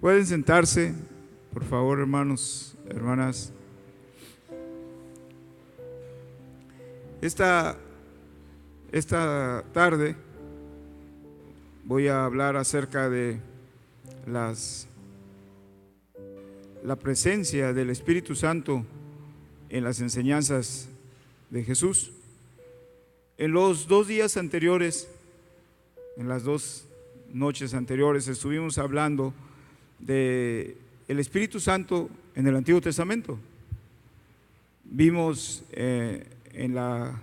Pueden sentarse, por favor, hermanos, hermanas. Esta tarde voy a hablar acerca de la presencia del Espíritu Santo en las enseñanzas de Jesús. En los 2 días anteriores, en las 2 noches anteriores, estuvimos hablando de el Espíritu Santo en el Antiguo Testamento. Vimos en la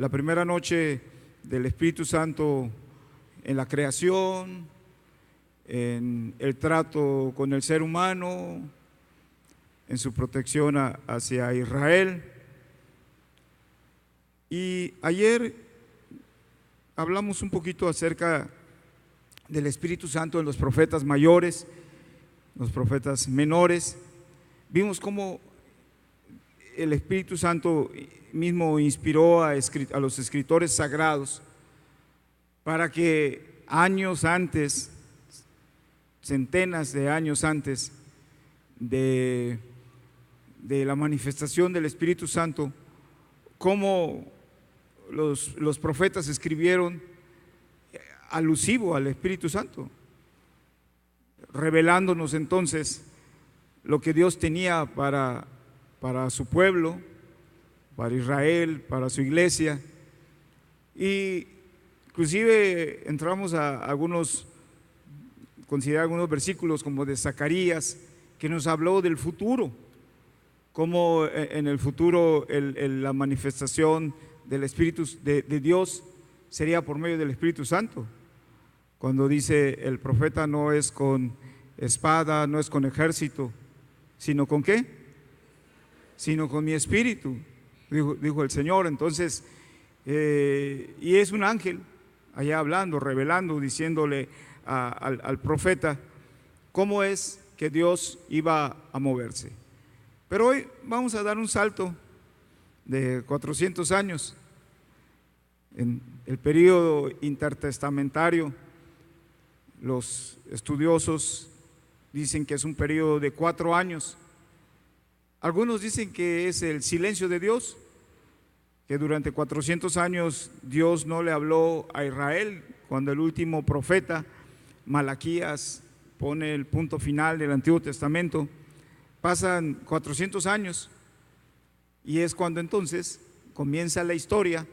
primera noche del Espíritu Santo en la creación, en el trato con el ser humano, en su protección hacia Israel. Y ayer hablamos un poquito acerca del Espíritu Santo en los profetas mayores, los profetas menores. Vimos cómo el Espíritu Santo mismo inspiró a los escritores sagrados para que años antes, centenas de años antes de la manifestación del Espíritu Santo, cómo los profetas escribieron alusivo al Espíritu Santo, revelándonos entonces lo que Dios tenía para su pueblo, para Israel, para su iglesia. Y inclusive entramos a considerar algunos versículos como de Zacarías, que nos habló del futuro, como en el futuro la manifestación del Espíritu de Dios sería por medio del Espíritu Santo. Cuando dice el profeta, no es con espada, no es con ejército, sino con ¿qué? Sino con mi espíritu, dijo el Señor. Entonces, y es un ángel allá hablando, revelando, diciéndole al profeta cómo es que Dios iba a moverse. Pero hoy vamos a dar un salto de 400 años en el período intertestamentario. Los estudiosos dicen que es un periodo de 4 años. Algunos dicen que es el silencio de Dios, que durante 400 años Dios no le habló a Israel. Cuando el último profeta, Malaquías, pone el punto final del Antiguo Testamento, pasan 400 años y es cuando entonces comienza la historia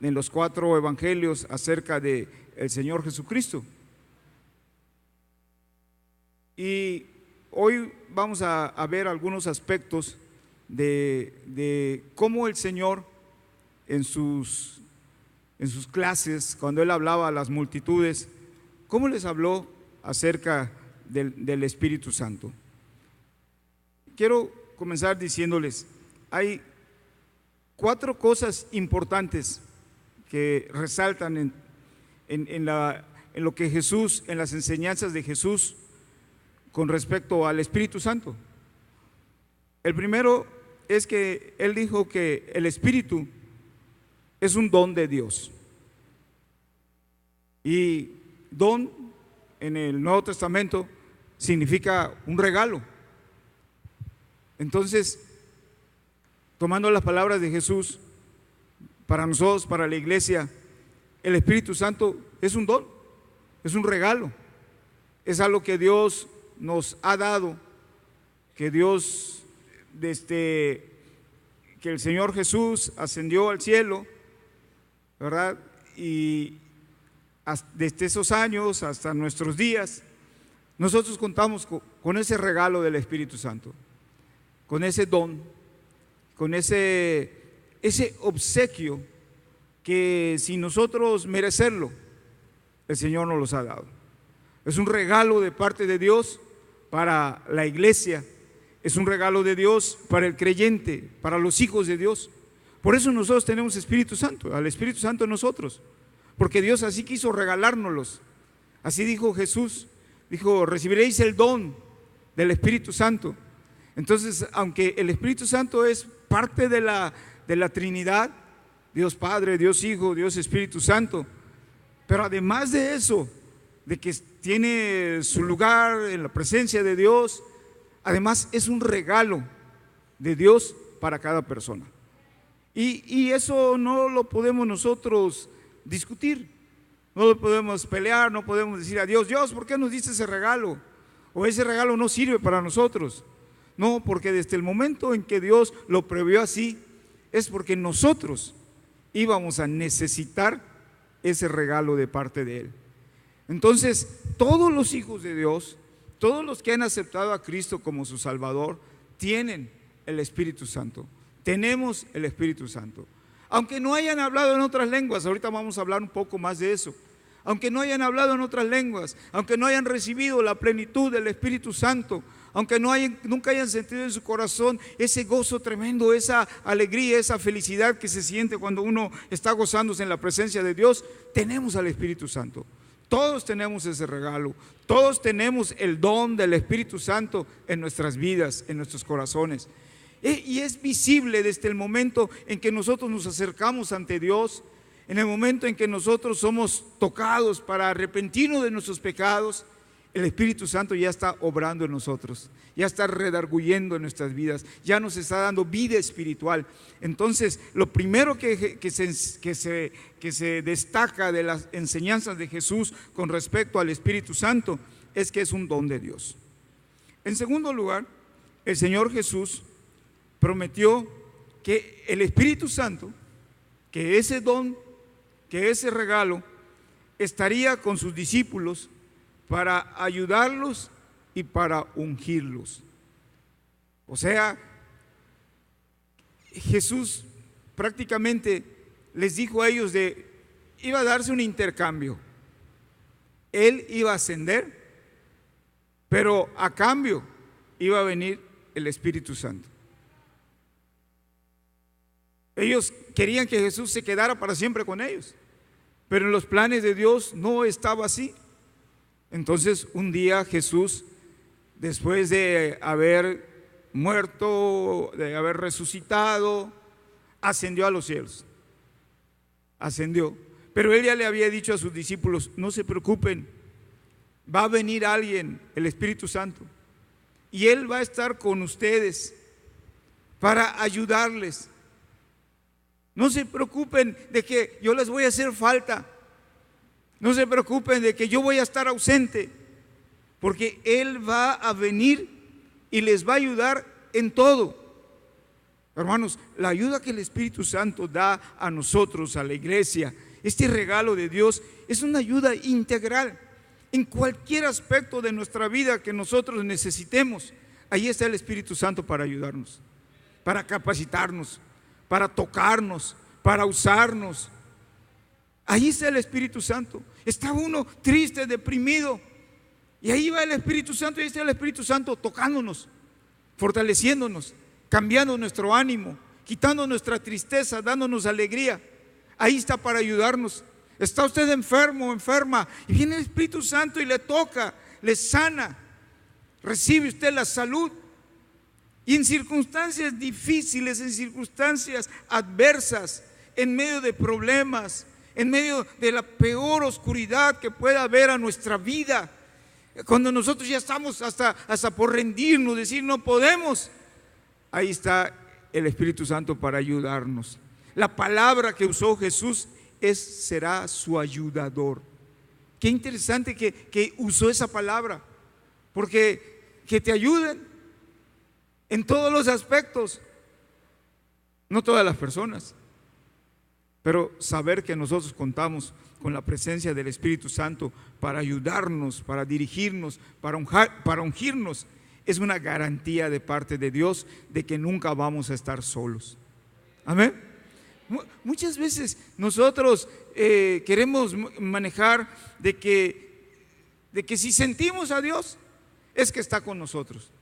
en los 4 evangelios acerca de el Señor Jesucristo. Y hoy vamos a ver algunos aspectos de cómo el Señor en sus clases, cuando Él hablaba a las multitudes, cómo les habló acerca del Espíritu Santo. Quiero comenzar diciéndoles, hay 4 cosas importantes que resaltan en lo que Jesús, en las enseñanzas de Jesús con respecto al Espíritu Santo. El primero es que Él dijo que el Espíritu es un don de Dios. Y don en el Nuevo Testamento significa un regalo. Entonces, tomando las palabras de Jesús, para nosotros, para la iglesia, el Espíritu Santo es un don, es un regalo, es algo que Dios nos ha dado, que Dios, desde que el Señor Jesús ascendió al cielo, ¿verdad? Y desde esos años hasta nuestros días, nosotros contamos con ese regalo del Espíritu Santo, con ese don, con ese obsequio que sin nosotros merecerlo, el Señor nos los ha dado. Es un regalo de parte de Dios para la iglesia, es un regalo de Dios para el creyente, para los hijos de Dios. Por eso nosotros tenemos Espíritu Santo, al Espíritu Santo en nosotros, porque Dios así quiso regalárnoslos. Así dijo Jesús, dijo: recibiréis el don del Espíritu Santo. Entonces, aunque el Espíritu Santo es parte de la Trinidad, Dios Padre, Dios Hijo, Dios Espíritu Santo, pero además de eso, de que tiene su lugar en la presencia de Dios. Además, es un regalo de Dios para cada persona. Y eso no lo podemos nosotros discutir, no lo podemos pelear, no podemos decir a Dios, Dios, ¿por qué nos diste ese regalo? O ese regalo no sirve para nosotros. No, porque desde el momento en que Dios lo previó así, es porque nosotros íbamos a necesitar ese regalo de parte de Él. Entonces, todos los hijos de Dios, todos los que han aceptado a Cristo como su Salvador, tienen el Espíritu Santo. Tenemos el Espíritu Santo. Aunque no hayan hablado en otras lenguas, ahorita vamos a hablar un poco más de eso. Aunque no hayan hablado en otras lenguas, aunque no hayan recibido la plenitud del Espíritu Santo, aunque nunca hayan sentido en su corazón ese gozo tremendo, esa alegría, esa felicidad que se siente cuando uno está gozándose en la presencia de Dios, tenemos al Espíritu Santo. Todos tenemos ese regalo, todos tenemos el don del Espíritu Santo en nuestras vidas, en nuestros corazones. Y es visible desde el momento en que nosotros nos acercamos ante Dios, en el momento en que nosotros somos tocados para arrepentirnos de nuestros pecados. El Espíritu Santo ya está obrando en nosotros, ya está redarguyendo en nuestras vidas, ya nos está dando vida espiritual. Entonces, lo primero que se destaca de las enseñanzas de Jesús con respecto al Espíritu Santo es que es un don de Dios. En segundo lugar, el Señor Jesús prometió que el Espíritu Santo, que ese don, que ese regalo, estaría con sus discípulos para ayudarlos y para ungirlos. O sea, Jesús prácticamente les dijo a ellos iba a darse un intercambio. Él iba a ascender, pero a cambio iba a venir el Espíritu Santo. Ellos querían que Jesús se quedara para siempre con ellos, pero en los planes de Dios no estaba así. Entonces un día Jesús, después de haber muerto, de haber resucitado, ascendió a los cielos. Ascendió. Pero Él ya le había dicho a sus discípulos, no se preocupen, va a venir alguien, el Espíritu Santo, y Él va a estar con ustedes para ayudarles. No se preocupen de que yo les voy a hacer falta. No se preocupen de que yo voy a estar ausente, porque Él va a venir y les va a ayudar en todo. Hermanos, la ayuda que el Espíritu Santo da a nosotros, a la iglesia, este regalo de Dios, es una ayuda integral en cualquier aspecto de nuestra vida que nosotros necesitemos. Ahí está el Espíritu Santo para ayudarnos, para capacitarnos, para tocarnos, para usarnos. Ahí está el Espíritu Santo. Está uno triste, deprimido, y ahí va el Espíritu Santo, y ahí está el Espíritu Santo tocándonos, fortaleciéndonos, cambiando nuestro ánimo, quitando nuestra tristeza, dándonos alegría. Ahí está para ayudarnos. Está usted enfermo o enferma, y viene el Espíritu Santo y le toca, le sana, recibe usted la salud. Y en circunstancias difíciles, en circunstancias adversas, en medio de problemas, en medio de la peor oscuridad que pueda haber a nuestra vida, cuando nosotros ya estamos hasta por rendirnos, decir no podemos, ahí está el Espíritu Santo para ayudarnos. La palabra que usó Jesús será su ayudador. Qué interesante que usó esa palabra, porque que te ayuden en todos los aspectos, no todas las personas, pero saber que nosotros contamos con la presencia del Espíritu Santo para ayudarnos, para dirigirnos, para ungirnos, es una garantía de parte de Dios de que nunca vamos a estar solos. Amén. Muchas veces nosotros queremos manejar de que si sentimos a Dios es que está con nosotros,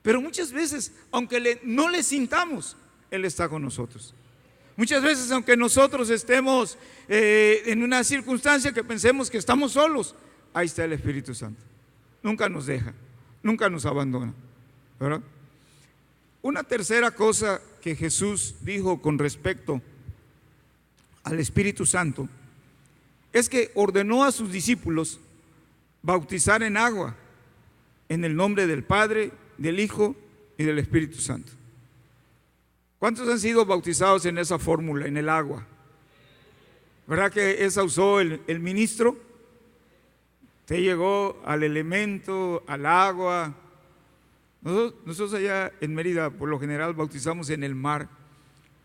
pero muchas veces aunque no le sintamos, Él está con nosotros. Muchas veces aunque nosotros estemos en una circunstancia que pensemos que estamos solos, ahí está el Espíritu Santo. Nunca nos deja, nunca nos abandona, ¿verdad? Una tercera cosa que Jesús dijo con respecto al Espíritu Santo es que ordenó a sus discípulos bautizar en agua, en el nombre del Padre, del Hijo y del Espíritu Santo. ¿Cuántos han sido bautizados en esa fórmula, en el agua? ¿Verdad que esa usó el ministro? Usted llegó al elemento, al agua. Nosotros allá en Mérida por lo general bautizamos en el mar,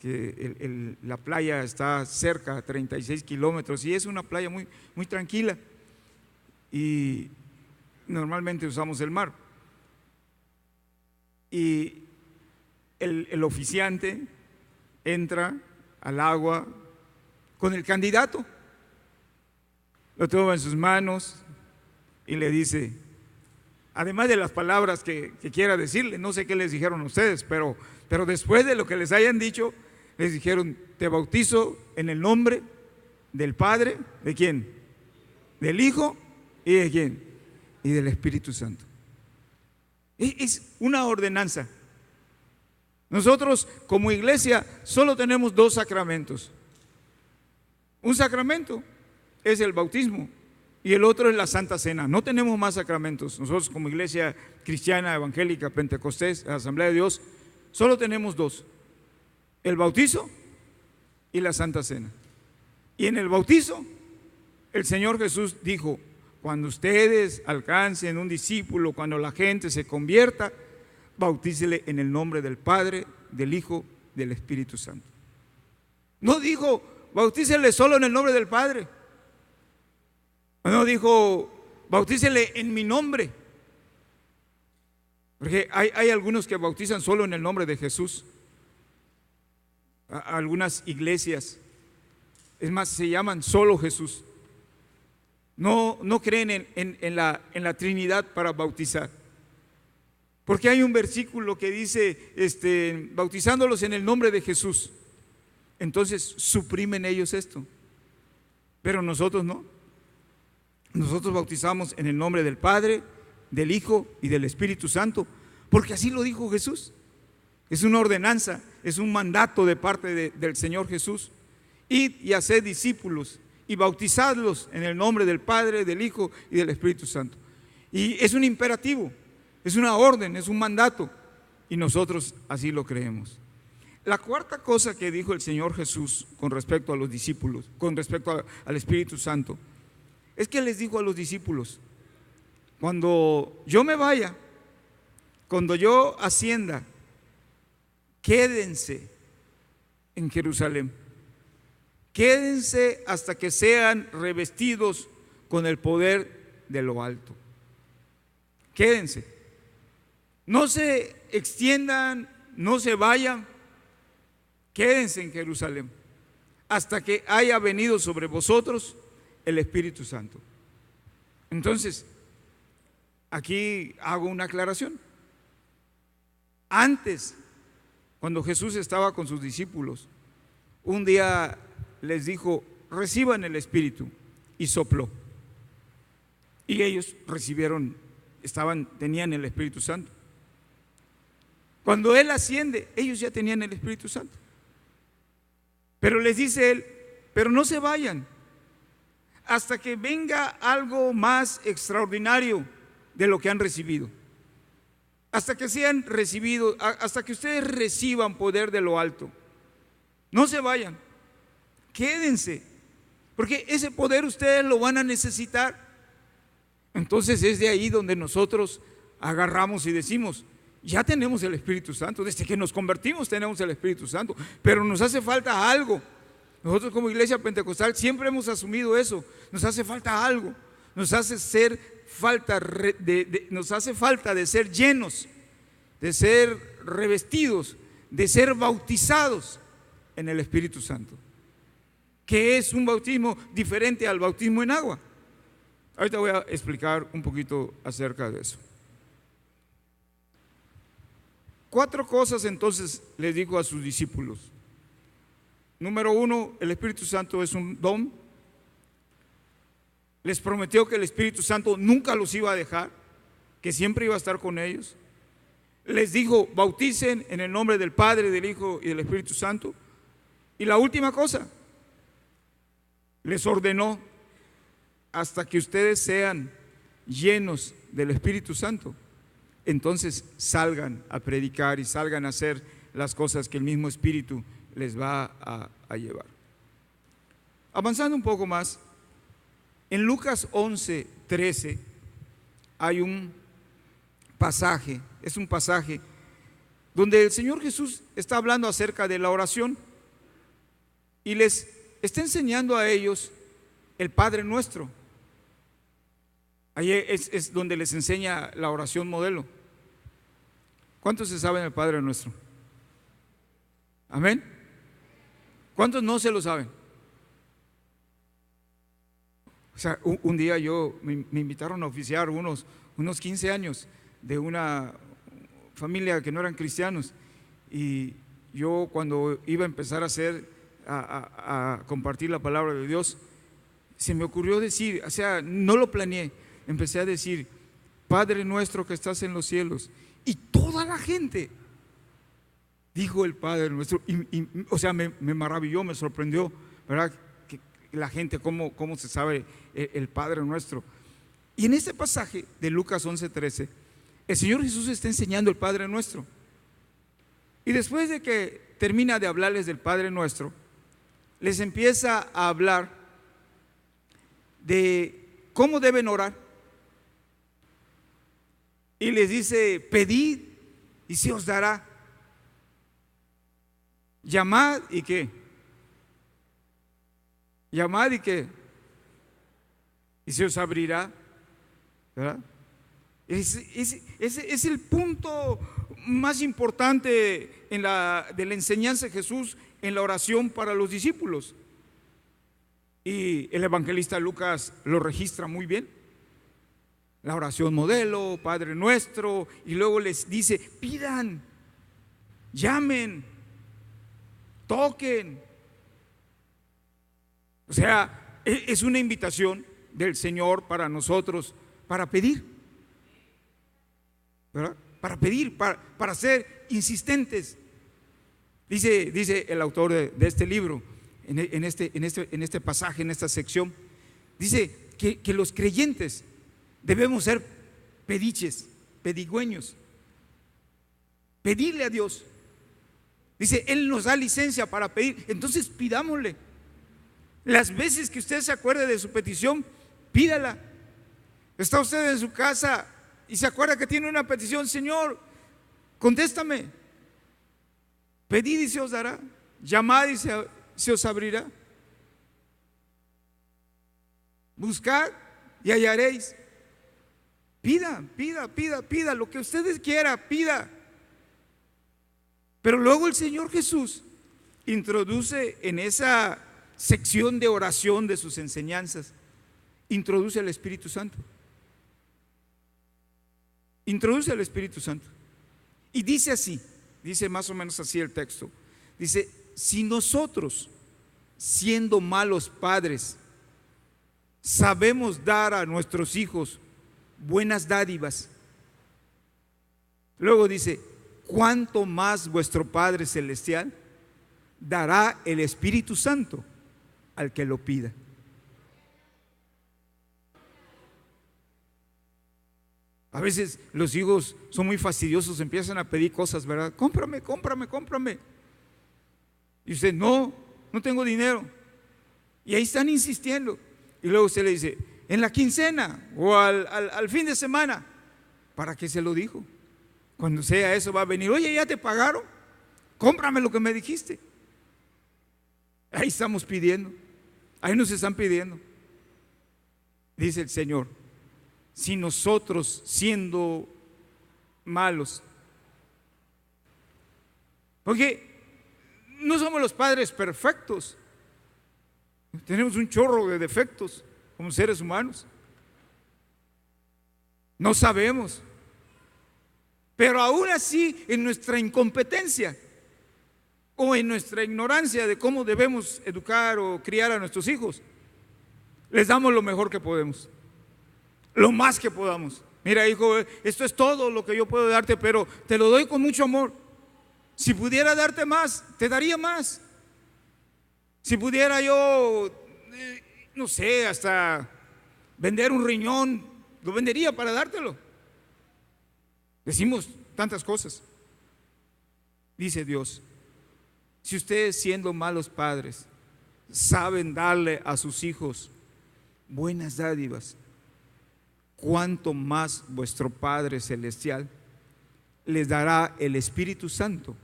que la playa está cerca, 36 kilómetros, y es una playa muy, muy tranquila, y normalmente usamos el mar. Y el oficiante entra al agua con el candidato, lo toma en sus manos y le dice, además de las palabras que quiera decirle, no sé qué les dijeron a ustedes, pero después de lo que les hayan dicho, les dijeron: te bautizo en el nombre del Padre, ¿de quién? Del Hijo, ¿y de quién? Y del Espíritu Santo. Es una ordenanza. Nosotros como iglesia solo tenemos 2 sacramentos. Un sacramento es el bautismo y el otro es la Santa Cena. No tenemos más sacramentos. Nosotros como iglesia cristiana, evangélica, pentecostés, Asamblea de Dios, solo tenemos 2: el bautizo y la Santa Cena. Y en el bautizo el Señor Jesús dijo: cuando ustedes alcancen un discípulo, cuando la gente se convierta, bautícele en el nombre del Padre, del Hijo, del Espíritu Santo. No dijo: bautícele solo en el nombre del Padre. No dijo: bautícele en mi nombre. Porque hay algunos que bautizan solo en el nombre de Jesús. Algunas iglesias, es más, se llaman solo Jesús. No creen en la Trinidad para bautizar. Porque hay un versículo que dice, bautizándolos en el nombre de Jesús. Entonces suprimen ellos esto. Pero nosotros no. Nosotros bautizamos en el nombre del Padre, del Hijo y del Espíritu Santo, porque así lo dijo Jesús. Es una ordenanza, es un mandato de parte del Señor Jesús. Id y haced discípulos y bautizadlos en el nombre del Padre, del Hijo y del Espíritu Santo. Y es un imperativo, es una orden, es un mandato, y nosotros así lo creemos. La cuarta cosa que dijo el Señor Jesús con respecto a los discípulos, con respecto al Espíritu Santo, es que les dijo a los discípulos: cuando yo me vaya, cuando yo ascienda, quédense en Jerusalén. Quédense hasta que sean revestidos con el poder de lo alto. Quédense. No se extiendan, no se vayan. Quédense en Jerusalén hasta que haya venido sobre vosotros el Espíritu Santo. Entonces, aquí hago una aclaración. Antes, cuando Jesús estaba con sus discípulos, un día les dijo: reciban el Espíritu, y sopló. Y ellos recibieron, tenían el Espíritu Santo. Cuando Él asciende, ellos ya tenían el Espíritu Santo. Pero les dice Él: pero no se vayan hasta que venga algo más extraordinario de lo que han recibido. Hasta que sean recibidos, hasta que ustedes reciban poder de lo alto. No se vayan, quédense, porque ese poder ustedes lo van a necesitar. Entonces es de ahí donde nosotros agarramos y decimos: ya tenemos el Espíritu Santo, desde que nos convertimos tenemos el Espíritu Santo, pero nos hace falta algo. Nosotros como iglesia pentecostal siempre hemos asumido eso: nos hace falta algo, nos hace falta de ser llenos, de ser revestidos, de ser bautizados en el Espíritu Santo, que es un bautismo diferente al bautismo en agua. Ahorita voy a explicar un poquito acerca de eso. 4 cosas entonces les dijo a sus discípulos. Número 1, el Espíritu Santo es un don. Les prometió que el Espíritu Santo nunca los iba a dejar, que siempre iba a estar con ellos. Les dijo: bauticen en el nombre del Padre, del Hijo y del Espíritu Santo. Y la última cosa, les ordenó: hasta que ustedes sean llenos del Espíritu Santo, entonces salgan a predicar y salgan a hacer las cosas que el mismo Espíritu les va a llevar. Avanzando un poco más, en Lucas 11:13 hay un pasaje, es un pasaje donde el Señor Jesús está hablando acerca de la oración y les está enseñando a ellos el Padre Nuestro. Ahí es donde les enseña la oración modelo. ¿Cuántos se saben el Padre Nuestro? Amén. ¿Cuántos no se lo saben? O sea, un día me invitaron a oficiar unos 15 años de una familia que no eran cristianos, y yo cuando iba a empezar a compartir la palabra de Dios, se me ocurrió decir, o sea, no lo planeé, empecé a decir: Padre nuestro que estás en los cielos, y toda la gente dijo el Padre Nuestro, o sea, me maravilló, me sorprendió, ¿verdad? Que la gente, cómo se sabe el Padre Nuestro. Y en este pasaje de Lucas 11:13, el Señor Jesús está enseñando el Padre Nuestro. Y después de que termina de hablarles del Padre Nuestro, les empieza a hablar de cómo deben orar. Y les dice: pedid y se os dará. Llamad y qué. Llamad y qué. Y se os abrirá, ¿verdad? Ese es el punto más importante de la enseñanza de Jesús en la oración para los discípulos. Y el evangelista Lucas lo registra muy bien. La oración modelo, Padre Nuestro, y luego les dice: pidan, llamen, toquen. O sea, es una invitación del Señor para nosotros, para pedir, ¿verdad? Para pedir, para ser insistentes. Dice el autor de este libro, en este pasaje, en esta sección, dice que los creyentes debemos ser pediches, pedigüeños, pedirle a Dios. Dice: Él nos da licencia para pedir, entonces pidámosle. Las veces que usted se acuerde de su petición, pídala. Está usted en su casa y se acuerda que tiene una petición: Señor, contéstame. Pedid y se os dará, llamad y se os abrirá, buscad y hallaréis. Pida lo que ustedes quieran, pida. Pero luego el Señor Jesús introduce en esa sección de oración de sus enseñanzas, introduce al Espíritu Santo. Introduce al Espíritu Santo. Y dice así, dice más o menos así el texto. Dice: si nosotros, siendo malos padres, sabemos dar a nuestros hijos buenas dádivas, luego dice: ¿cuánto más vuestro Padre Celestial dará el Espíritu Santo al que lo pida? A veces los hijos son muy fastidiosos, empiezan a pedir cosas, ¿verdad? Cómprame. Y usted: no tengo dinero. Y ahí están insistiendo. Y luego usted le dice: en la quincena o al fin de semana. ¿Para qué se lo dijo? Cuando sea eso va a venir: oye, ¿ya te pagaron? Cómprame lo que me dijiste. Ahí estamos pidiendo. Ahí nos están pidiendo. Dice el Señor: si nosotros, siendo malos, porque no somos los padres perfectos, tenemos un chorro de defectos como seres humanos, no sabemos, pero aún así, en nuestra incompetencia o en nuestra ignorancia de cómo debemos educar o criar a nuestros hijos, les damos lo mejor que podemos, lo más que podamos. Mira, hijo, esto es todo lo que yo puedo darte, pero te lo doy con mucho amor. Si pudiera darte más, te daría más. Si pudiera yo, no sé, hasta vender un riñón, lo vendería para dártelo. Decimos tantas cosas. Dice Dios: si ustedes, siendo malos padres, saben darle a sus hijos buenas dádivas, cuánto más vuestro Padre Celestial les dará el Espíritu Santo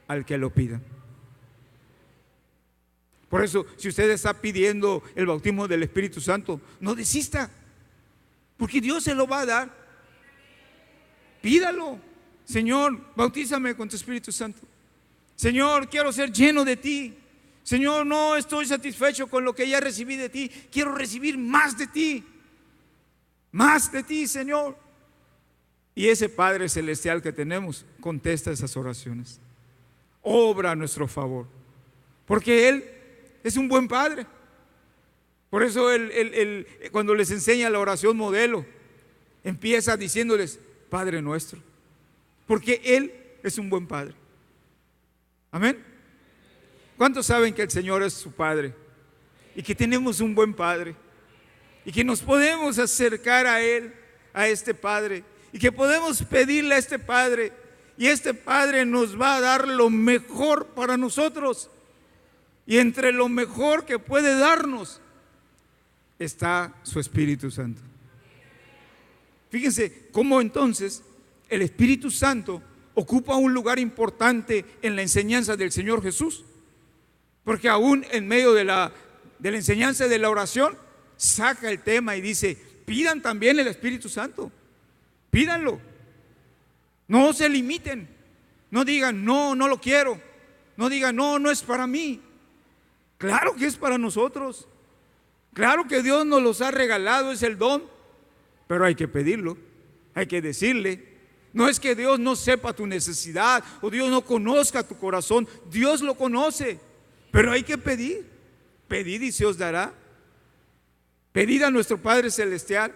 al que lo pida. Por eso, si usted está pidiendo el bautismo del Espíritu Santo, no desista, porque Dios se lo va a dar. Pídalo: Señor, bautízame con tu Espíritu Santo. Señor, quiero ser lleno de ti. Señor, no estoy satisfecho con lo que ya recibí de ti, quiero recibir más de ti. Más de ti, Señor. Y ese Padre Celestial que tenemos contesta esas oraciones, obra a nuestro favor, porque Él es un buen Padre. Por eso cuando les enseña la oración modelo, empieza diciéndoles: Padre nuestro, porque Él es un buen Padre. Amén. ¿Cuántos saben que el Señor es su Padre y que tenemos un buen Padre y que nos podemos acercar a Él, a este Padre, y que podemos pedirle a este Padre, y este Padre nos va a dar lo mejor para nosotros? Y entre lo mejor que puede darnos está su Espíritu Santo. Fíjense cómo entonces el Espíritu Santo ocupa un lugar importante en la enseñanza del Señor Jesús, porque aún en medio de la enseñanza de la oración saca el tema y dice: pidan también el Espíritu Santo, pídanlo, no se limiten, no digan no, no lo quiero, no digan no, no es para mí. Claro que es para nosotros, claro que Dios nos los ha regalado, es el don, pero hay que pedirlo, hay que decirle. No es que Dios no sepa tu necesidad o Dios no conozca tu corazón, Dios lo conoce, pero hay que pedir. Pedid y se os dará. Pedid a nuestro Padre Celestial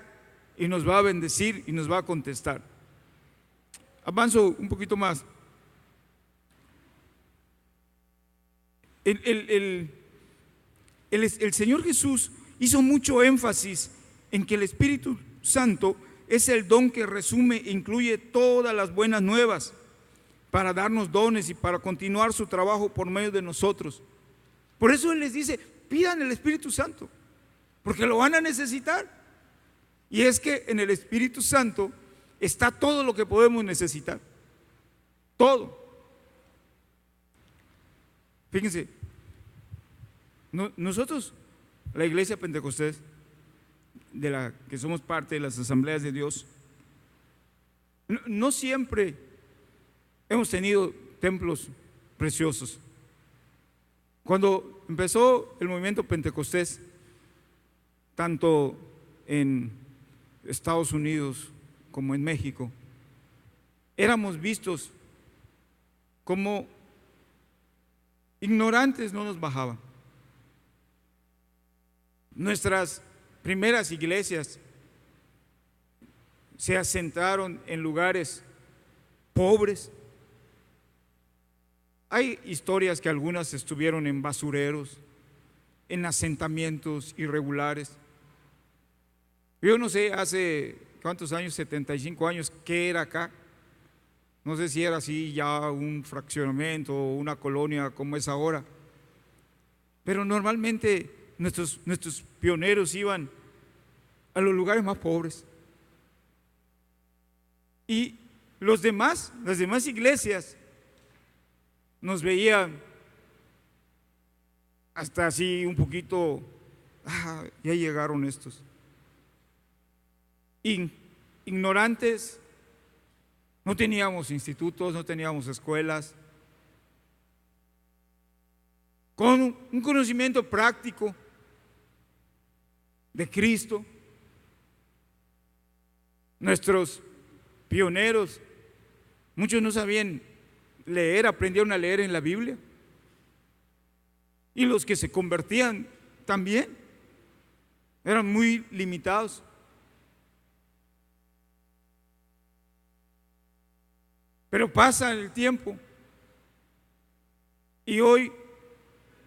y nos va a bendecir y nos va a contestar. Avanzo un poquito más. El Señor Jesús hizo mucho énfasis en que el Espíritu Santo es el don que resume e incluye todas las buenas nuevas para darnos dones y para continuar su trabajo por medio de nosotros. Por eso Él les dice: pidan el Espíritu Santo, porque lo van a necesitar. Y es que en el Espíritu Santo está todo lo que podemos necesitar, todo. Fíjense, nosotros, la Iglesia Pentecostés, de la que somos parte de las Asambleas de Dios, no siempre hemos tenido templos preciosos. Cuando empezó el movimiento Pentecostés, tanto en Estados Unidos como en México, éramos vistos como ignorantes, no nos bajaban. Nuestras primeras iglesias se asentaron en lugares pobres. Hay historias que algunas estuvieron en basureros, en asentamientos irregulares. Yo no sé hace cuántos años, 75 años, qué era acá. No sé si era así ya un fraccionamiento o una colonia como es ahora. Pero normalmente nuestros pioneros iban a los lugares más pobres. Y las demás iglesias nos veían hasta así un poquito, ya llegaron estos. Ignorantes, no teníamos institutos, no teníamos escuelas, con un conocimiento práctico de Cristo. Nuestros pioneros, muchos no sabían leer, aprendieron a leer en la Biblia, y los que se convertían también eran muy limitados. Pero pasa el tiempo y hoy,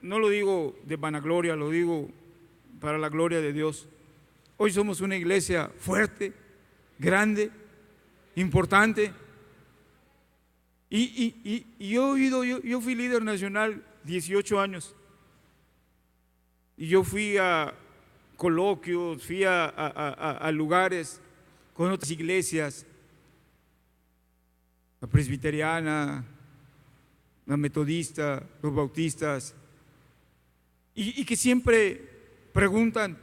no lo digo de vanagloria, lo digo para la gloria de Dios, hoy somos una iglesia fuerte, grande, importante. Y yo fui líder nacional 18 años. Y yo fui a coloquios, fui a lugares con otras iglesias, la presbiteriana, la metodista, los bautistas, y que siempre preguntan: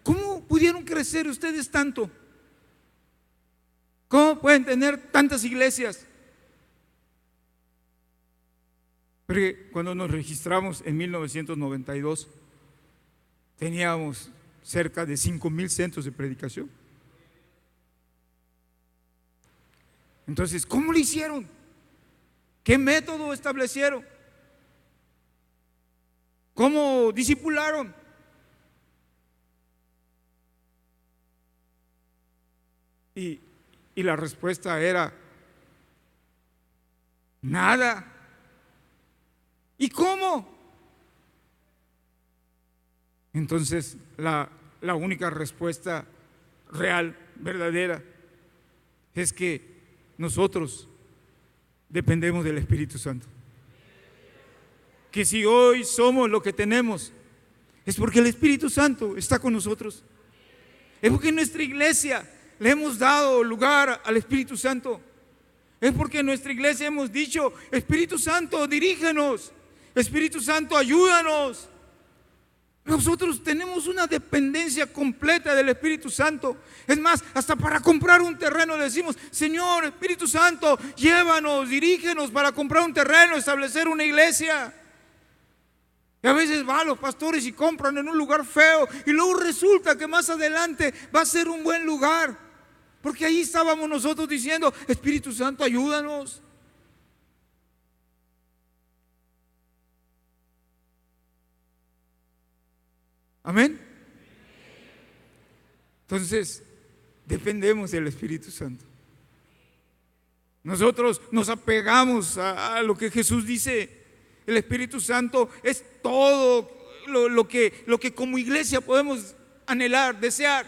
¿cómo pudieron crecer ustedes tanto? ¿Cómo pueden tener tantas iglesias? Porque cuando nos registramos en 1992 teníamos cerca de 5,000 centros de predicación. Entonces, ¿cómo lo hicieron? ¿Qué método establecieron? ¿Cómo discipularon? Y la respuesta era: nada. ¿Y cómo? Entonces, la única respuesta real, verdadera, es que nosotros dependemos del Espíritu Santo. Que si hoy somos lo que tenemos, es porque el Espíritu Santo está con nosotros. Es porque en nuestra iglesia le hemos dado lugar al Espíritu Santo. Es porque en nuestra iglesia hemos dicho: Espíritu Santo, dirígenos. Espíritu Santo, ayúdanos. Nosotros tenemos una dependencia completa del Espíritu Santo. Es más, hasta para comprar un terreno le decimos: Señor, Espíritu Santo, llévanos, dirígenos para comprar un terreno, establecer una iglesia. Y a veces van los pastores y compran en un lugar feo, y luego resulta que más adelante va a ser un buen lugar, porque ahí estábamos nosotros diciendo: Espíritu Santo, ayúdanos. Amén. Entonces, dependemos del Espíritu Santo. Nosotros nos apegamos a lo que Jesús dice. El Espíritu Santo es todo lo que como iglesia podemos anhelar, desear.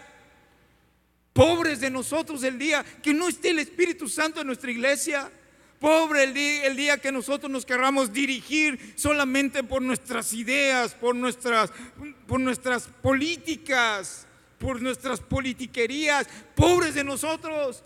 Pobres de nosotros el día que no esté el Espíritu Santo en nuestra iglesia. Pobre el día que nosotros nos querramos dirigir solamente por nuestras ideas, por nuestras políticas, por nuestras politiquerías. Pobres de nosotros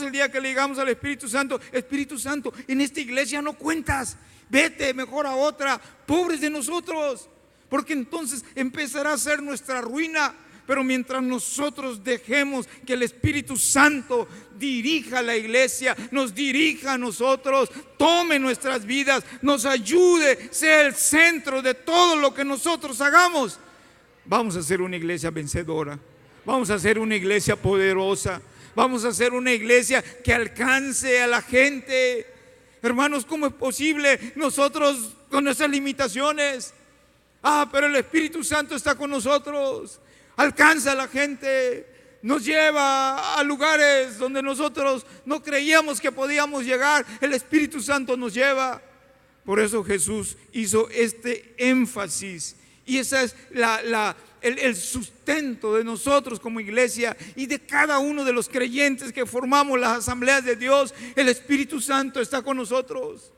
el día que le digamos al Espíritu Santo: Espíritu Santo, en esta iglesia no cuentas, vete mejor a otra. Pobres de nosotros, porque entonces empezará a ser nuestra ruina. Pero mientras nosotros dejemos que el Espíritu Santo dirija la iglesia, nos dirija a nosotros, tome nuestras vidas, nos ayude, sea el centro de todo lo que nosotros hagamos, vamos a ser una iglesia vencedora, vamos a ser una iglesia poderosa, vamos a ser una iglesia que alcance a la gente. Hermanos, ¿cómo es posible nosotros con nuestras limitaciones? Pero el Espíritu Santo está con nosotros. Alcanza a la gente, nos lleva a lugares donde nosotros no creíamos que podíamos llegar. El Espíritu Santo nos lleva. Por eso Jesús hizo este énfasis, y ese es el sustento de nosotros como iglesia y de cada uno de los creyentes que formamos las asambleas de Dios. El Espíritu Santo está con nosotros.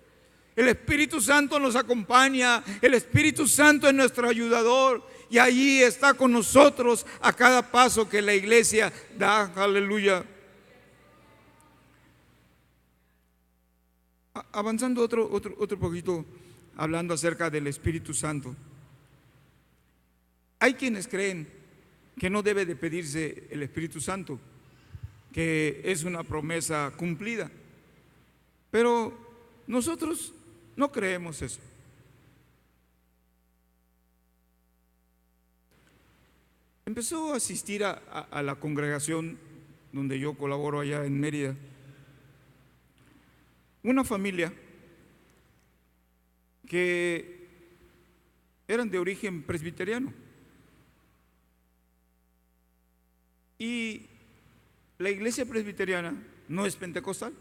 El Espíritu Santo nos acompaña. El Espíritu Santo es nuestro ayudador. Y allí está con nosotros a cada paso que la iglesia da. Aleluya. Avanzando otro poquito, hablando acerca del Espíritu Santo. Hay quienes creen que no debe de pedirse el Espíritu Santo, que es una promesa cumplida. Pero nosotros no creemos eso. Empezó a asistir a la congregación donde yo colaboro allá en Mérida una familia que eran de origen presbiteriano, y la iglesia presbiteriana no es pentecostal,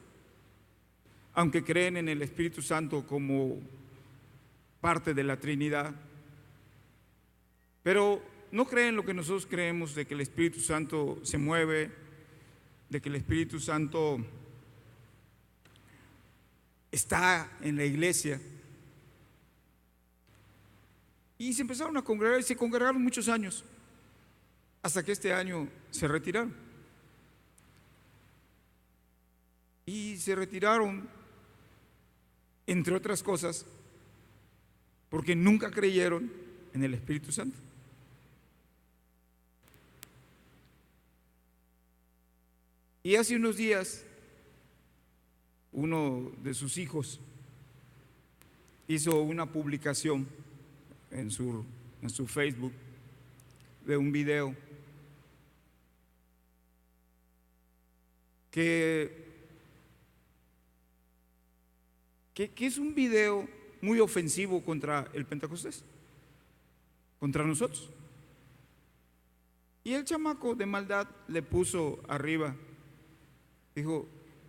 aunque creen en el Espíritu Santo como parte de la Trinidad, pero no creen lo que nosotros creemos, de que el Espíritu Santo se mueve de que el Espíritu Santo está en la iglesia. Y se empezaron a congregar y se congregaron muchos años, hasta que este año se retiraron. Y se retiraron, entre otras cosas, porque nunca creyeron en el Espíritu Santo. Y hace unos días, uno de sus hijos hizo una publicación en su Facebook de un video que es un video muy ofensivo contra el Pentecostés, contra nosotros. Y el chamaco de maldad le puso arriba, dijo: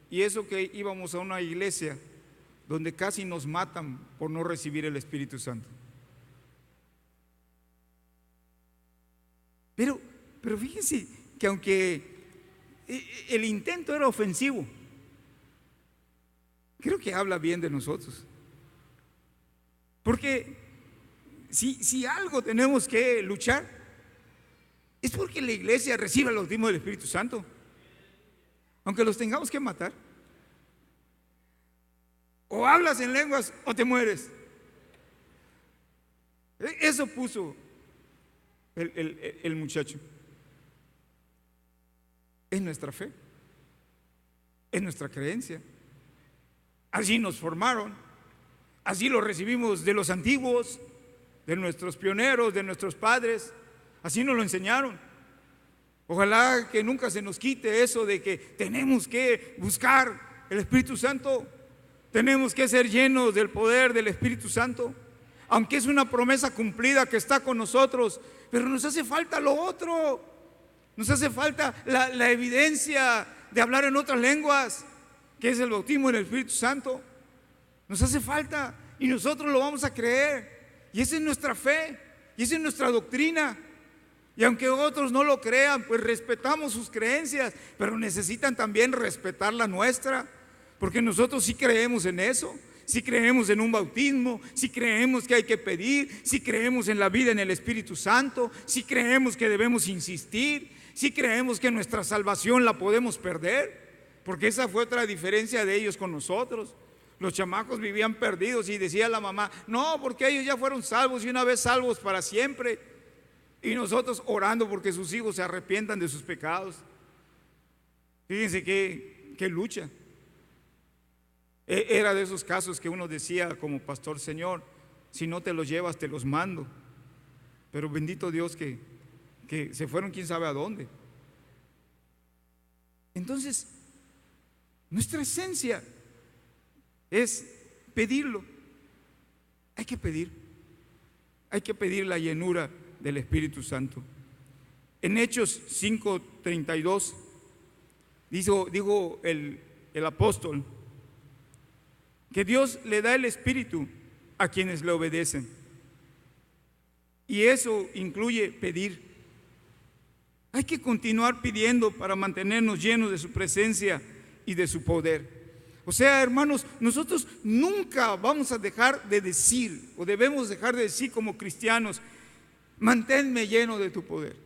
y eso que íbamos a una iglesia donde casi nos matan por no recibir el Espíritu Santo. Pero fíjense que aunque el intento era ofensivo, creo que habla bien de nosotros. Porque si algo tenemos que luchar, es porque la iglesia reciba el bautismo del Espíritu Santo, aunque los tengamos que matar. O hablas en lenguas o te mueres. Eso puso el muchacho. Es nuestra fe, es nuestra creencia. Así nos formaron, así lo recibimos de los antiguos, de nuestros pioneros, de nuestros padres. Así nos lo enseñaron. Ojalá que nunca se nos quite eso de que tenemos que buscar el Espíritu Santo, tenemos que ser llenos del poder del Espíritu Santo, aunque es una promesa cumplida que está con nosotros, pero nos hace falta lo otro. Nos hace falta la evidencia de hablar en otras lenguas, que es el bautismo en el Espíritu Santo. Nos hace falta y nosotros lo vamos a creer. Y esa es nuestra fe, y esa es nuestra doctrina. Y aunque otros no lo crean, pues respetamos sus creencias, pero necesitan también respetar la nuestra, porque nosotros sí creemos en eso. Si creemos en un bautismo, si creemos que hay que pedir, si creemos en la vida en el Espíritu Santo, si creemos que debemos insistir, si creemos que nuestra salvación la podemos perder, porque esa fue otra diferencia de ellos con nosotros. Los chamacos vivían perdidos y decía la mamá: no, porque ellos ya fueron salvos y una vez salvos para siempre. Y nosotros orando porque sus hijos se arrepientan de sus pecados. Fíjense qué lucha. Era de esos casos que uno decía como pastor: Señor, si no te los llevas, te los mando. Pero bendito Dios que se fueron quién sabe a dónde. Entonces, nuestra esencia es pedirlo. Hay que pedir la llenura del Espíritu Santo. En Hechos 5:32 dijo el apóstol que Dios le da el Espíritu a quienes le obedecen, y eso incluye pedir. Hay que continuar pidiendo para mantenernos llenos de su presencia y de su poder. O sea, hermanos, nosotros nunca vamos a dejar de decir, o debemos dejar de decir como cristianos: manténme lleno de tu poder.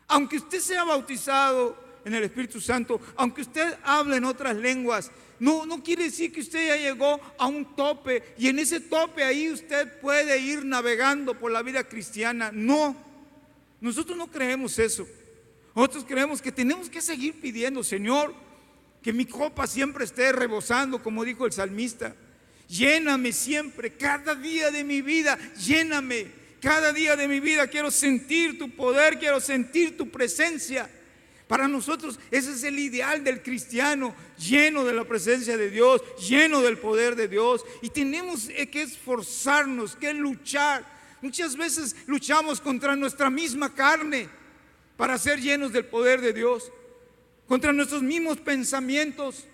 Aunque usted sea bautizado en el Espíritu Santo, aunque usted hable en otras lenguas, no quiere decir que usted ya llegó a un tope y en ese tope ahí usted puede ir navegando por la vida cristiana. No, nosotros no creemos eso. Nosotros creemos que tenemos que seguir pidiendo: Señor, que mi copa siempre esté rebosando, como dijo el salmista. Lléname siempre, cada día de mi vida, lléname. Cada día de mi vida quiero sentir tu poder, quiero sentir tu presencia. Para nosotros ese es el ideal del cristiano, lleno de la presencia de Dios, lleno del poder de Dios. Y tenemos que esforzarnos, que luchar. Muchas veces luchamos contra nuestra misma carne para ser llenos del poder de Dios, contra nuestros mismos pensamientos.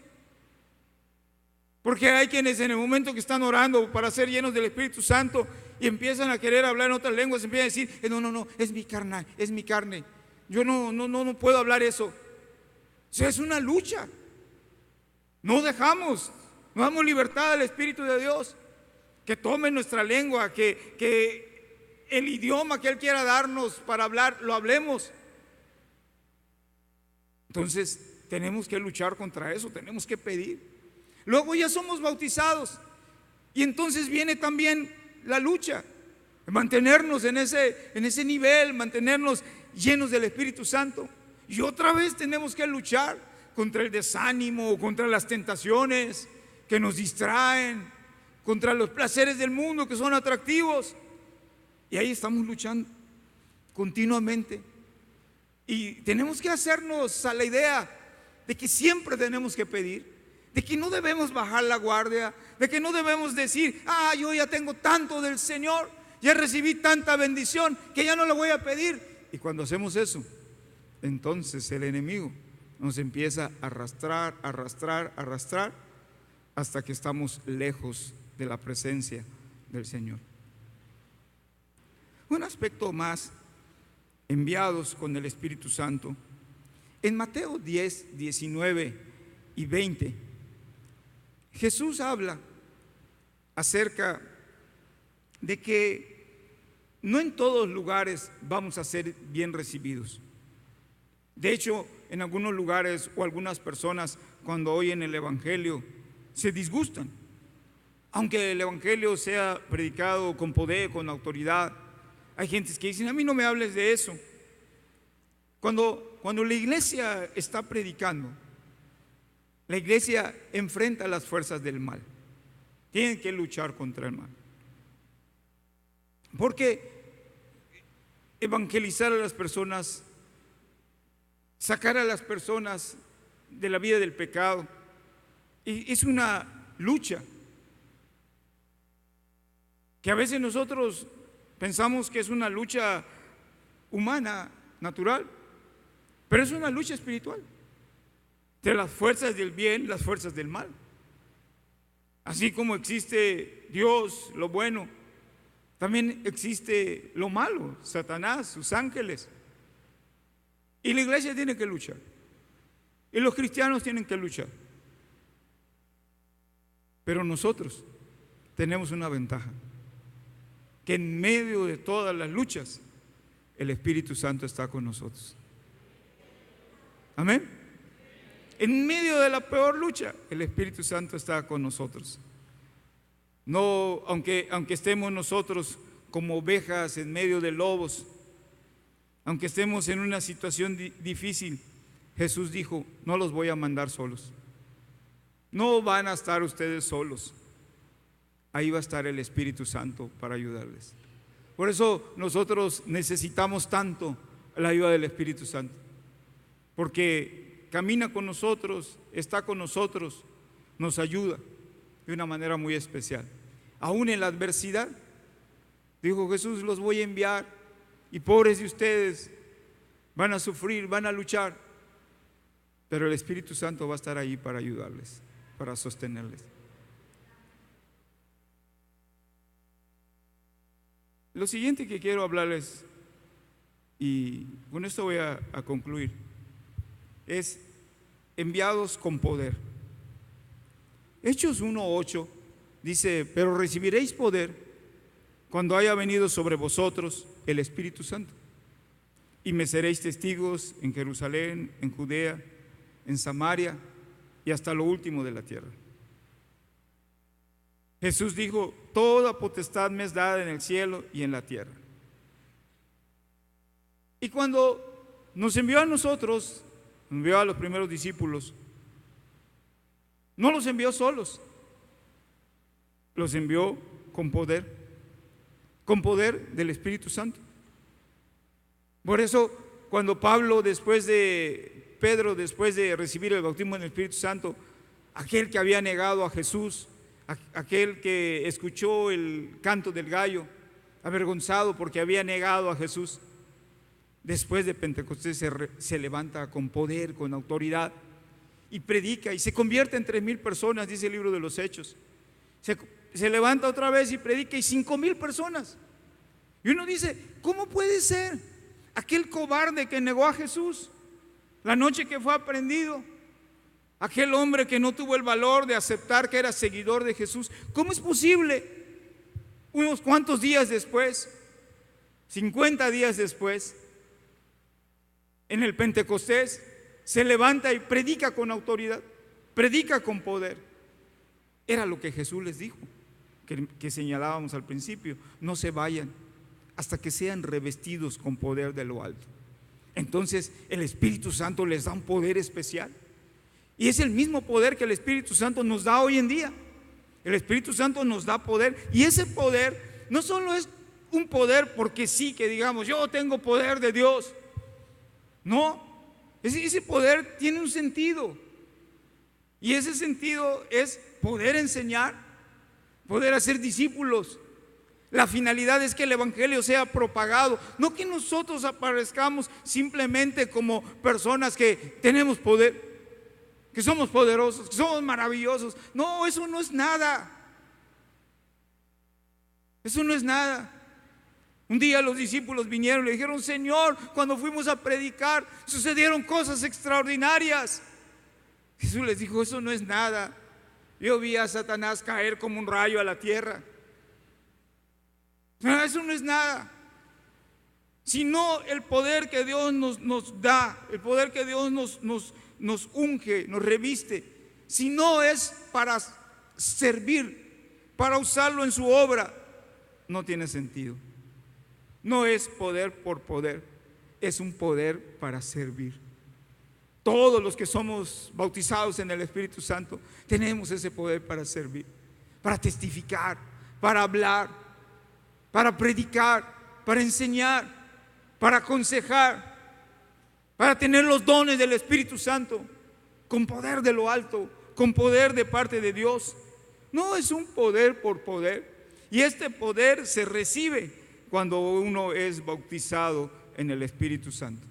Porque hay quienes en el momento que están orando para ser llenos del Espíritu Santo y empiezan a querer hablar en otras lenguas, empiezan a decir: no, es mi carne, es mi carne. Yo no puedo hablar eso. sea, es una lucha. No damos libertad al Espíritu de Dios que tome nuestra lengua, que el idioma que Él quiera darnos para hablar, lo hablemos. Entonces tenemos que luchar contra eso, tenemos que pedir. Luego ya somos bautizados y entonces viene también la lucha, mantenernos en ese nivel, mantenernos llenos del Espíritu Santo. Y otra vez tenemos que luchar contra el desánimo, contra las tentaciones que nos distraen, contra los placeres del mundo que son atractivos. Y ahí estamos luchando continuamente. Y tenemos que hacernos a la idea de que siempre tenemos que pedir, de que no debemos bajar la guardia, de que no debemos decir, yo ya tengo tanto del Señor, ya recibí tanta bendición que ya no le voy a pedir. Y cuando hacemos eso, entonces el enemigo nos empieza a arrastrar hasta que estamos lejos de la presencia del Señor. Un aspecto más, enviados con el Espíritu Santo. En Mateo 10, 19 y 20, Jesús habla acerca de que no en todos lugares vamos a ser bien recibidos. De hecho, en algunos lugares o algunas personas cuando oyen el Evangelio se disgustan. Aunque el Evangelio sea predicado con poder, con autoridad, hay gentes que dicen, a mí no me hables de eso. Cuando la iglesia está predicando, la iglesia enfrenta las fuerzas del mal. Tienen que luchar contra el mal. Porque evangelizar a las personas, sacar a las personas de la vida del pecado, es una lucha que a veces nosotros pensamos que es una lucha humana, natural, pero es una lucha espiritual de las fuerzas del bien y las fuerzas del mal. Así como existe Dios, lo bueno, también existe lo malo, Satanás, sus ángeles. Y la iglesia tiene que luchar. Y los cristianos tienen que luchar. Pero nosotros tenemos una ventaja, que en medio de todas las luchas, el Espíritu Santo está con nosotros. Amén. En medio de la peor lucha, el Espíritu Santo está con nosotros. No, aunque estemos nosotros como ovejas en medio de lobos, aunque estemos en una situación difícil, Jesús dijo, no los voy a mandar solos. No van a estar ustedes solos. Ahí va a estar el Espíritu Santo para ayudarles. Por eso nosotros necesitamos tanto la ayuda del Espíritu Santo, porque camina con nosotros, está con nosotros, nos ayuda de una manera muy especial. Aún en la adversidad, dijo Jesús, los voy a enviar y pobres de ustedes van a sufrir, van a luchar, pero el Espíritu Santo va a estar ahí para ayudarles, para sostenerles. Lo siguiente que quiero hablarles, y con esto voy a concluir, es enviados con poder. Hechos 1:8 dice, pero recibiréis poder cuando haya venido sobre vosotros el Espíritu Santo, y me seréis testigos en Jerusalén, en Judea, en Samaria y hasta lo último de la tierra. Jesús dijo, toda potestad me es dada en el cielo y en la tierra. Y cuando nos envió a nosotros, nos envió a los primeros discípulos, no los envió solos, los envió con poder del Espíritu Santo. Por eso, cuando Pedro, después de recibir el bautismo en el Espíritu Santo, aquel que había negado a Jesús, aquel que escuchó el canto del gallo, avergonzado porque había negado a Jesús, después de Pentecostés se levanta con poder, con autoridad, y predica, y se convierte en 3,000 personas, dice el libro de los Hechos. Se levanta otra vez y predica, y 5,000 personas. Y uno dice, ¿cómo puede ser aquel cobarde que negó a Jesús? La noche que fue aprendido, aquel hombre que no tuvo el valor de aceptar que era seguidor de Jesús, ¿cómo es posible? Unos cuantos días después, 50 días después, en el Pentecostés, se levanta y predica con autoridad, predica con poder. Era lo que Jesús les dijo, que señalábamos al principio: no se vayan hasta que sean revestidos con poder de lo alto. Entonces el Espíritu Santo les da un poder especial, y es el mismo poder que el Espíritu Santo nos da hoy en día. El Espíritu Santo nos da poder, y ese poder no solo es un poder porque sí, que digamos yo tengo poder de Dios. No, ese poder tiene un sentido, y ese sentido es poder enseñar, poder hacer discípulos. La finalidad es que el Evangelio sea propagado, no que nosotros aparezcamos simplemente como personas que tenemos poder, que somos poderosos, que somos maravillosos. No, eso no es nada. Eso no es nada. Un día los discípulos vinieron y le dijeron: Señor, cuando fuimos a predicar sucedieron cosas extraordinarias. Jesús les dijo: eso no es nada. Yo vi a Satanás caer como un rayo a la tierra. No, eso no es nada. Sino el poder que Dios nos da, el poder que Dios nos unge, nos reviste, si no es para servir, para usarlo en su obra, no tiene sentido. No es poder por poder, es un poder para servir. Todos los que somos bautizados en el Espíritu Santo tenemos ese poder para servir, para testificar, para hablar, para predicar, para enseñar, para aconsejar, para tener los dones del Espíritu Santo, con poder de lo alto, con poder de parte de Dios. No es un poder por poder, y este poder se recibe cuando uno es bautizado en el Espíritu Santo.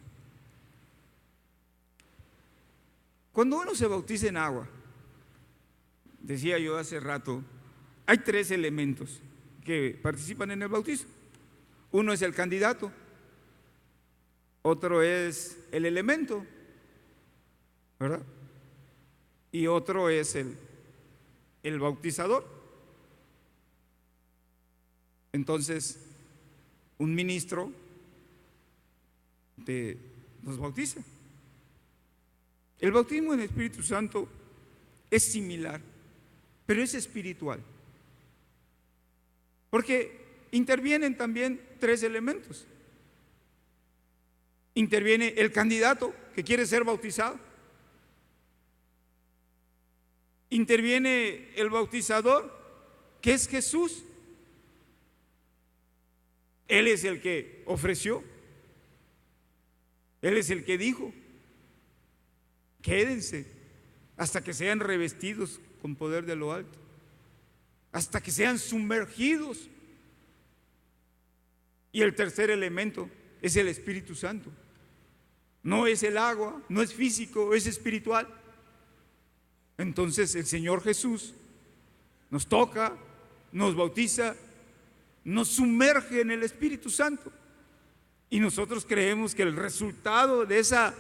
Cuando uno se bautiza en agua, decía yo hace rato, hay 3 elementos que participan en el bautismo. Uno es el candidato, otro es el elemento, ¿verdad? Y otro es el bautizador. Entonces, un ministro nos bautiza. El bautismo en el Espíritu Santo es similar, pero es espiritual, porque intervienen también 3 elementos. Interviene el candidato que quiere ser bautizado, interviene el bautizador, que es Jesús. Él es el que ofreció, Él es el que dijo: quédense hasta que sean revestidos con poder de lo alto, hasta que sean sumergidos. Y el tercer elemento es el Espíritu Santo. No es el agua, no es físico, es espiritual. Entonces el Señor Jesús nos toca, nos bautiza, nos sumerge en el Espíritu Santo, y nosotros creemos que el resultado de esa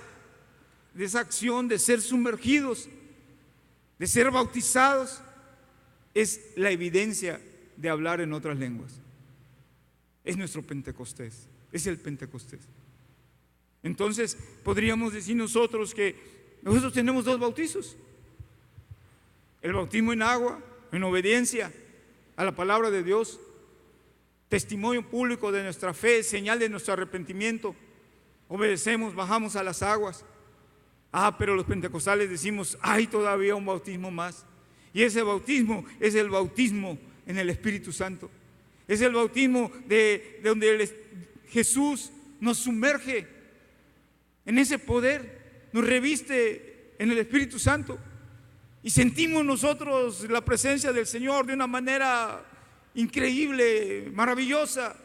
acción de ser sumergidos, de ser bautizados, es la evidencia de hablar en otras lenguas. Es nuestro Pentecostés, es el Pentecostés. Entonces podríamos decir nosotros que nosotros tenemos 2 bautizos: el bautismo en agua, en obediencia a la palabra de Dios, testimonio público de nuestra fe, señal de nuestro arrepentimiento. Obedecemos, bajamos a las aguas. Pero los pentecostales decimos: hay todavía un bautismo más. Y ese bautismo es el bautismo en el Espíritu Santo. Es el bautismo de donde Jesús nos sumerge en ese poder, nos reviste en el Espíritu Santo, y sentimos nosotros la presencia del Señor de una manera increíble, maravillosa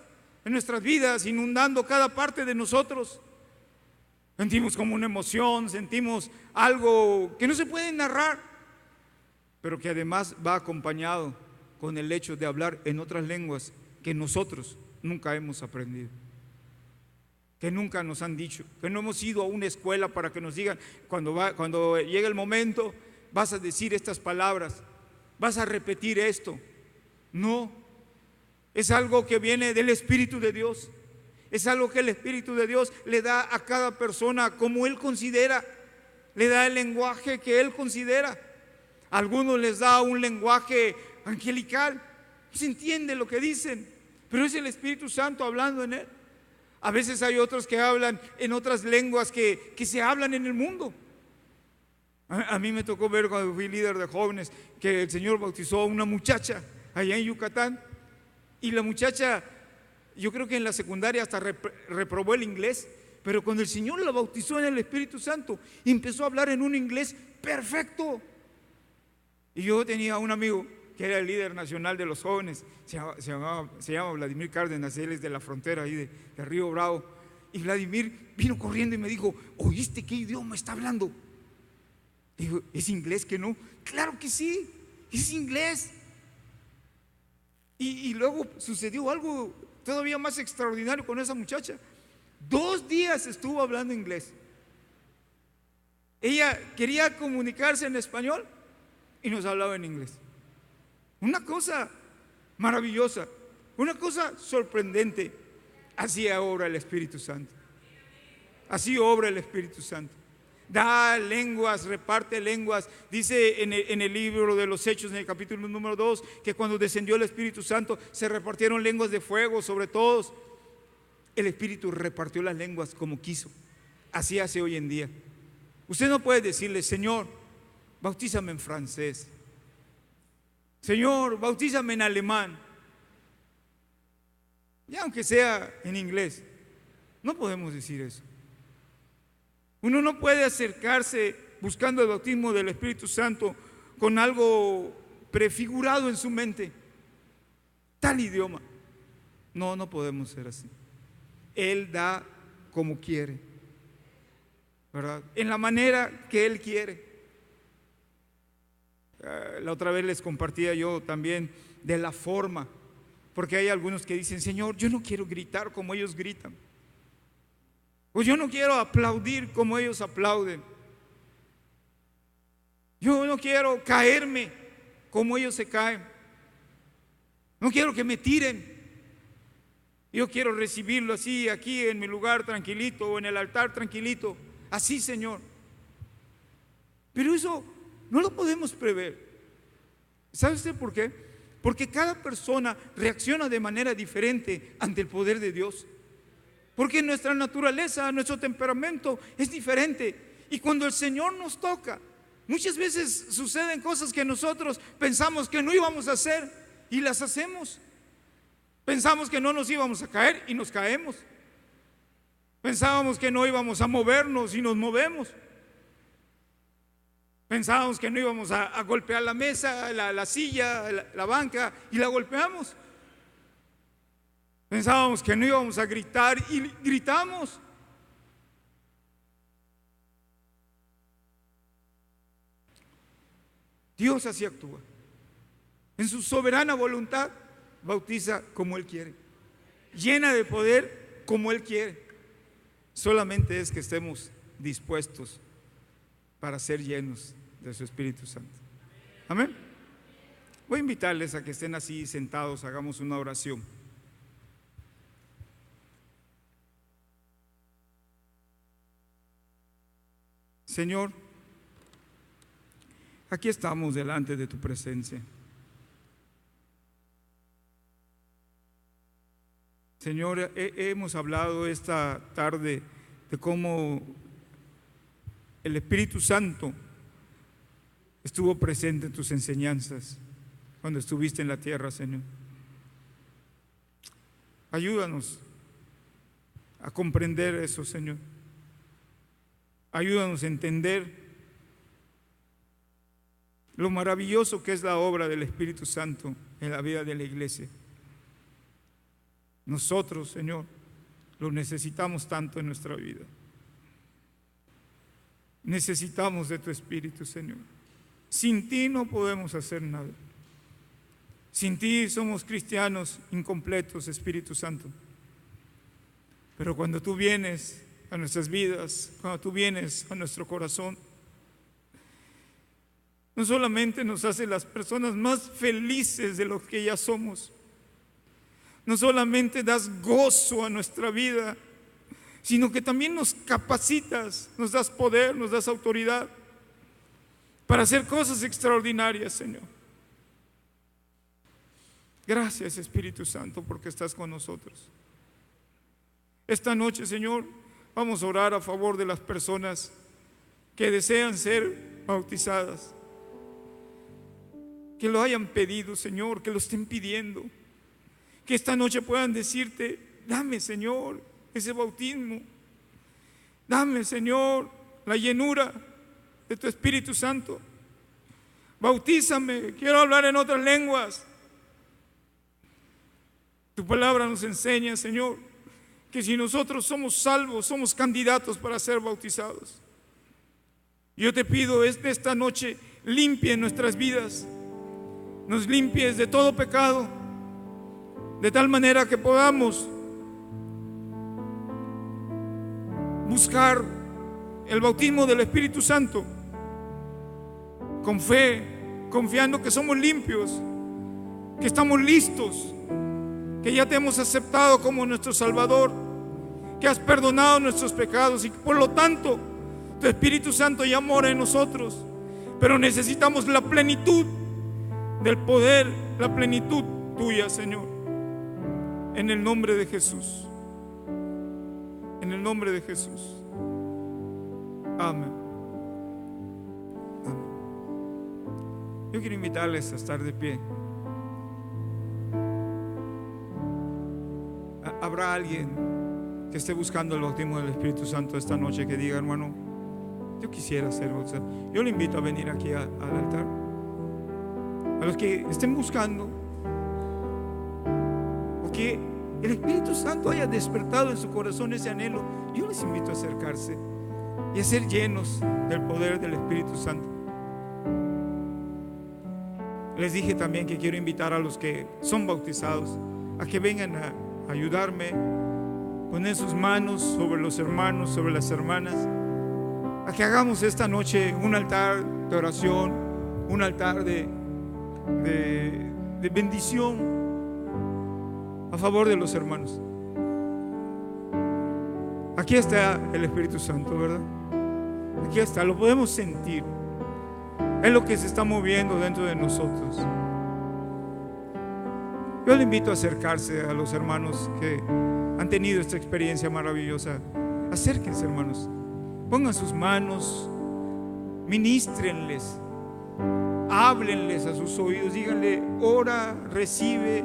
en nuestras vidas, inundando cada parte de nosotros. Sentimos como una emoción, sentimos algo que no se puede narrar, pero que además va acompañado con el hecho de hablar en otras lenguas que nosotros nunca hemos aprendido, que nunca nos han dicho, que no hemos ido a una escuela para que nos digan, cuando llegue el momento, vas a decir estas palabras, vas a repetir esto. No, es algo que viene del Espíritu de Dios. Es algo que el Espíritu de Dios le da a cada persona como Él considera, le da el lenguaje que Él considera. A algunos les da un lenguaje angelical, se entiende lo que dicen, pero es el Espíritu Santo hablando en Él. A veces hay otros que hablan en otras lenguas que se hablan en el mundo. A mí me tocó ver cuando fui líder de jóvenes que el Señor bautizó a una muchacha allá en Yucatán, y la muchacha, yo creo que en la secundaria hasta reprobó el inglés, pero cuando el Señor la bautizó en el Espíritu Santo, empezó a hablar en un inglés perfecto. Y yo tenía un amigo que era el líder nacional de los jóvenes, se llama Vladimir Cárdenas, él es de la frontera ahí de Río Bravo. Y Vladimir vino corriendo y me dijo: ¿oíste qué idioma está hablando? Digo, ¿es inglés que no? Claro que sí, es inglés. Y luego sucedió algo todavía más extraordinario con esa muchacha. 2 días estuvo hablando inglés. Ella quería comunicarse en español y nos hablaba en inglés. Una cosa maravillosa, una cosa sorprendente. Así obra el Espíritu Santo. Así obra el Espíritu Santo. Da lenguas, reparte lenguas. Dice en el libro de los Hechos, en el capítulo número 2, que cuando descendió el Espíritu Santo se repartieron lenguas de fuego sobre todos. El Espíritu repartió las lenguas como quiso. Así hace hoy en día. Usted no puede decirle: Señor, bautízame en francés. Señor, bautízame en alemán. Ya aunque sea en inglés, no podemos decir eso. Uno no puede acercarse buscando el bautismo del Espíritu Santo con algo prefigurado en su mente, tal idioma. No podemos ser así. Él da como quiere, ¿verdad? En la manera que Él quiere. La otra vez les compartía yo también de la forma, porque hay algunos que dicen: Señor, yo no quiero gritar como ellos gritan, o yo no quiero aplaudir como ellos aplauden, yo no quiero caerme como ellos se caen, no quiero que me tiren. Yo quiero recibirlo así, aquí en mi lugar tranquilito, o en el altar tranquilito, así, Señor. Pero eso no lo podemos prever. ¿Sabe usted por qué? Porque cada persona reacciona de manera diferente ante el poder de Dios. Porque nuestra naturaleza, nuestro temperamento es diferente. Y cuando el Señor nos toca, muchas veces suceden cosas que nosotros pensamos que no íbamos a hacer y las hacemos. Pensamos que no nos íbamos a caer y nos caemos. Pensábamos que no íbamos a movernos y nos movemos. Pensábamos que no íbamos a golpear la mesa, la silla, la banca, y la golpeamos. Pensábamos que no íbamos a gritar y gritamos. Dios así actúa. En su soberana voluntad bautiza como Él quiere, llena de poder como Él quiere. Solamente es que estemos dispuestos para ser llenos de su Espíritu Santo. Amén. Voy a invitarles a que estén así sentados, hagamos una oración. Señor, aquí estamos delante de tu presencia. Señor, hemos hablado esta tarde de cómo el Espíritu Santo estuvo presente en tus enseñanzas cuando estuviste en la tierra, Señor. Ayúdanos a comprender eso, Señor. Ayúdanos a entender lo maravilloso que es la obra del Espíritu Santo en la vida de la iglesia. Nosotros, Señor, lo necesitamos tanto en nuestra vida. Necesitamos de tu Espíritu, Señor. Sin ti no podemos hacer nada. Sin ti somos cristianos incompletos, Espíritu Santo. Pero cuando tú vienes a nuestras vidas, cuando tú vienes a nuestro corazón, no solamente nos hace las personas más felices de lo que ya somos, no solamente das gozo a nuestra vida, sino que también nos capacitas, nos das poder, nos das autoridad para hacer cosas extraordinarias, Señor. Gracias, Espíritu Santo, porque estás con nosotros. Esta noche, Señor, vamos a orar a favor de las personas que desean ser bautizadas, que lo hayan pedido, Señor, que lo estén pidiendo, que esta noche puedan decirte: dame, Señor, ese bautismo, dame, Señor, la llenura de tu Espíritu Santo, bautízame, quiero hablar en otras lenguas. Tu palabra nos enseña, Señor, que si nosotros somos salvos, somos candidatos para ser bautizados. Yo te pido esta noche, limpie nuestras vidas, nos limpies de todo pecado, de tal manera que podamos buscar el bautismo del Espíritu Santo con fe, confiando que somos limpios, que estamos listos, que ya te hemos aceptado como nuestro Salvador, que has perdonado nuestros pecados y por lo tanto tu Espíritu Santo ya mora en nosotros. Pero necesitamos la plenitud del poder, la plenitud tuya, Señor, en el nombre de Jesús, en el nombre de Jesús. Amén. Amén. Yo quiero invitarles a estar de pie. ¿Habrá alguien que esté buscando el bautismo del Espíritu Santo esta noche que diga: hermano, yo quisiera ser bautizado? Yo le invito a venir aquí al altar. A los que estén buscando, o que el Espíritu Santo haya despertado en su corazón ese anhelo, yo les invito a acercarse y a ser llenos del poder del Espíritu Santo. Les dije también que quiero invitar a los que son bautizados a que vengan a ayudarme, poner sus manos sobre los hermanos, sobre las hermanas, a que hagamos esta noche un altar de oración, un altar de bendición a favor de los hermanos. Aquí está el Espíritu Santo, ¿verdad? Aquí está, lo podemos sentir. Es lo que se está moviendo dentro de nosotros. Yo le invito a acercarse a los hermanos que han tenido esta experiencia maravillosa. Acérquense, hermanos, pongan sus manos, ministrenles, háblenles a sus oídos, díganle: ora, recibe